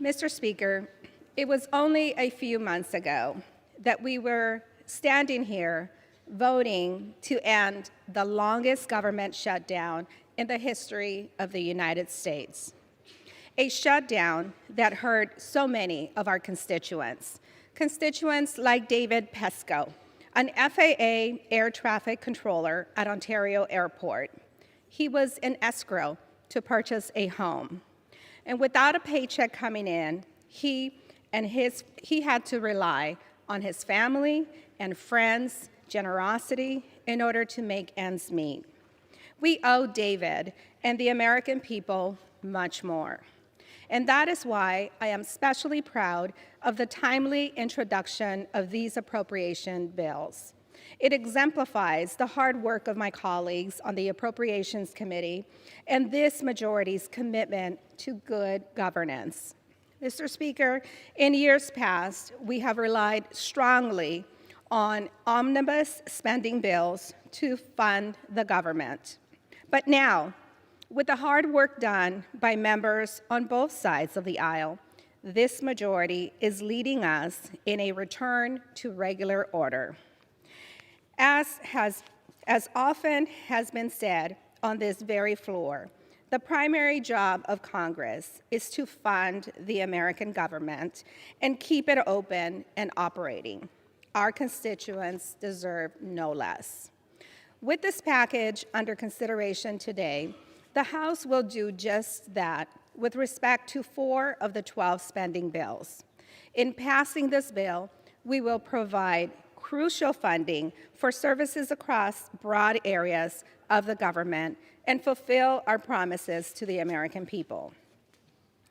Mr. Speaker, it was only a few months ago that we were standing here voting to end the longest government shutdown in the history of the United States. A shutdown that hurt so many of our constituents like David Pesco, an FAA air traffic controller at Ontario Airport. He was in escrow to purchase a home. And without a paycheck coming in, he had to rely on his family and friends' generosity in order to make ends meet. We owe David and the American people much more. And that is why I am especially proud of the timely introduction of these appropriation bills. It exemplifies the hard work of my colleagues on the Appropriations Committee and this majority's commitment to good governance. Mr. Speaker, in years past, we have relied strongly on omnibus spending bills to fund the government. But now, with the hard work done by members on both sides of the aisle, this majority is leading us in a return to regular order. As often has been said on this very floor, the primary job of Congress is to fund the American government and keep it open and operating. Our constituents deserve no less. With this package under consideration today, the House will do just that with respect to 4 of the 12 spending bills. In passing this bill, we will provide crucial funding for services across broad areas of the government and fulfill our promises to the American people.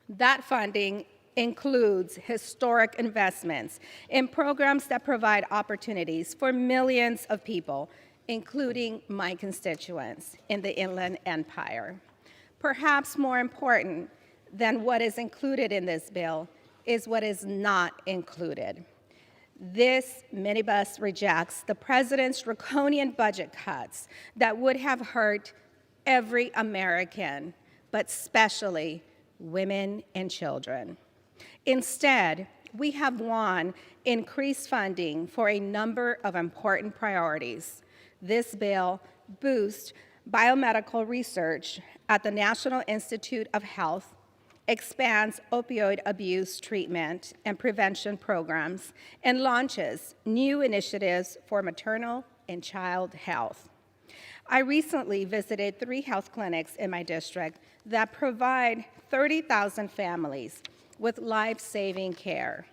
That funding includes historic investments in programs that provide opportunities for millions of people, including my constituents in the Inland Empire. Perhaps more important than what is included in this bill is what is not included. This minibus rejects the president's draconian budget cuts that would have hurt every American, but especially women and children. Instead, we have won increased funding for a number of important priorities. This bill boosts biomedical research at the National Institute of Health, expands opioid abuse treatment and prevention programs, and launches new initiatives for maternal and child health. I recently visited 3 health clinics in my district that provide 30,000 families with life-saving care.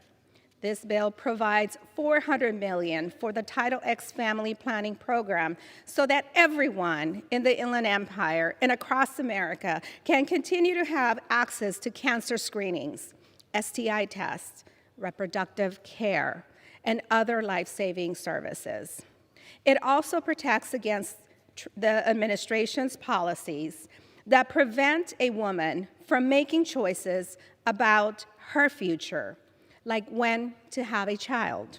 This bill provides $400 million for the Title X family planning program so that everyone in the Inland Empire and across America can continue to have access to cancer screenings, STI tests, reproductive care, and other life-saving services. It also protects against the administration's policies that prevent a woman from making choices about her future, like when to have a child.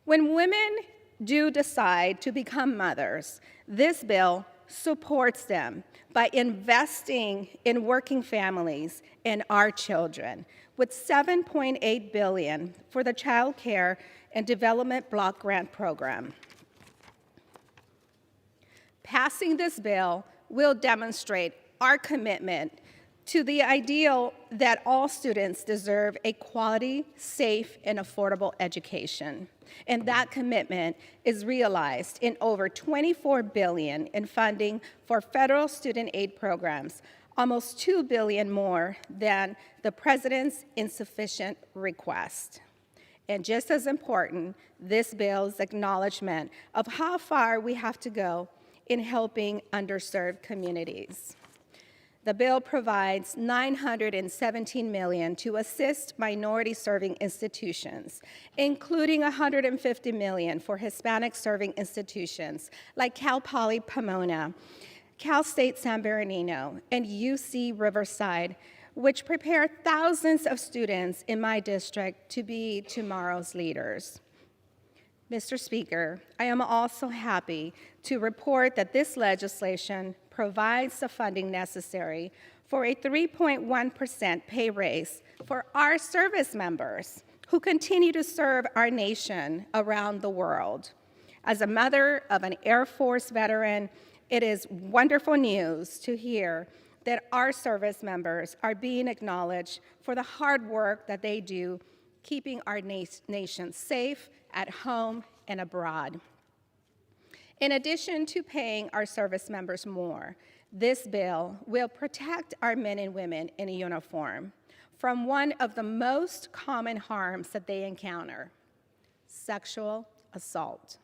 When women do decide to become mothers, this bill supports them by investing in working families and our children, with $7.8 billion for the Child Care and Development Block Grant Program. Passing this bill will demonstrate our commitment to the ideal that all students deserve a quality, safe, and affordable education. And that commitment is realized in over $24 billion in funding for federal student aid programs, almost $2 billion more than the president's insufficient request. And just as important, this bill's acknowledgement of how far we have to go in helping underserved communities. The bill provides $917 million to assist minority-serving institutions, including $150 million for Hispanic-serving institutions like Cal Poly Pomona, Cal State San Bernardino, and UC Riverside, which prepare thousands of students in my district to be tomorrow's leaders. Mr. Speaker, I am also happy to report that this legislation provides the funding necessary for a 3.1% pay raise for our service members who continue to serve our nation around the world. As a mother of an Air Force veteran, it is wonderful news to hear that our service members are being acknowledged for the hard work that they do, keeping our nation safe at home and abroad. In addition to paying our service members more, this bill will protect our men and women in a uniform from one of the most common harms that they encounter: sexual assault.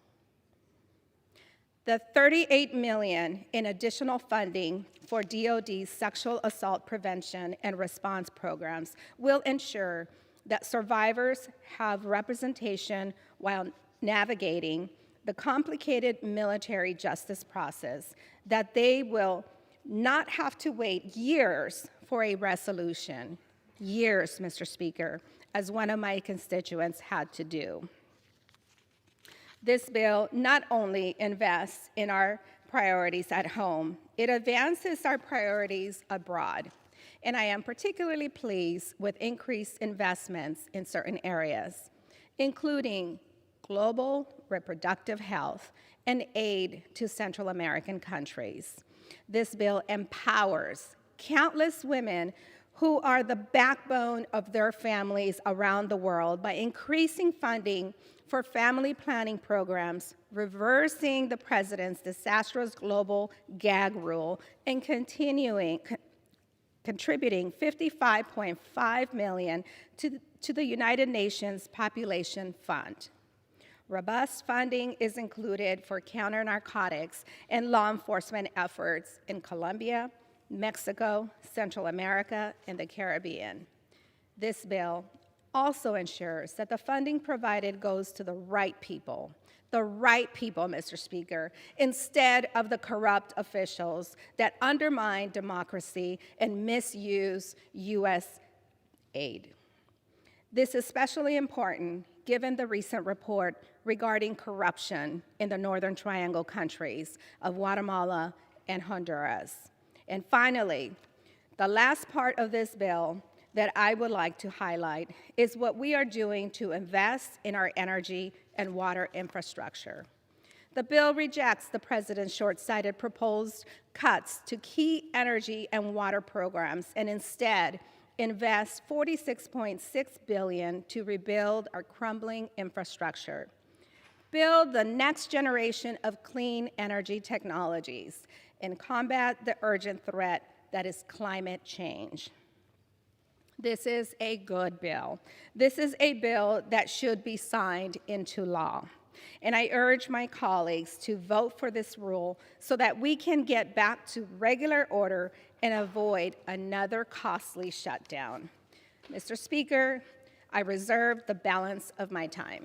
The $38 million in additional funding for DoD's sexual assault prevention and response programs will ensure that survivors have representation while navigating the complicated military justice process, that they will not have to wait years for a resolution. Years, Mr. Speaker, as one of my constituents had to do. This bill not only invests in our priorities at home, it advances our priorities abroad. And I am particularly pleased with increased investments in certain areas, including global reproductive health and aid to Central American countries. This bill empowers countless women who are the backbone of their families around the world by increasing funding for family planning programs, reversing the president's disastrous global gag rule, and contributing $55.5 million to the United Nations Population Fund. Robust funding is included for counter-narcotics and law enforcement efforts in Colombia, Mexico, Central America, and the Caribbean. This bill also ensures that the funding provided goes to the right people, Mr. Speaker, instead of the corrupt officials that undermine democracy and misuse U.S. aid. This is especially important given the recent report regarding corruption in the Northern Triangle countries of Guatemala and Honduras. And finally, the last part of this bill that I would like to highlight is what we are doing to invest in our energy and water infrastructure. The bill rejects the president's short-sighted proposed cuts to key energy and water programs and instead invests $46.6 billion to rebuild our crumbling infrastructure, build the next generation of clean energy technologies, and combat the urgent threat that is climate change. This is a good bill. This is a bill that should be signed into law. And I urge my colleagues to vote for this rule so that we can get back to regular order and avoid another costly shutdown. Mr. Speaker, I reserve the balance of my time.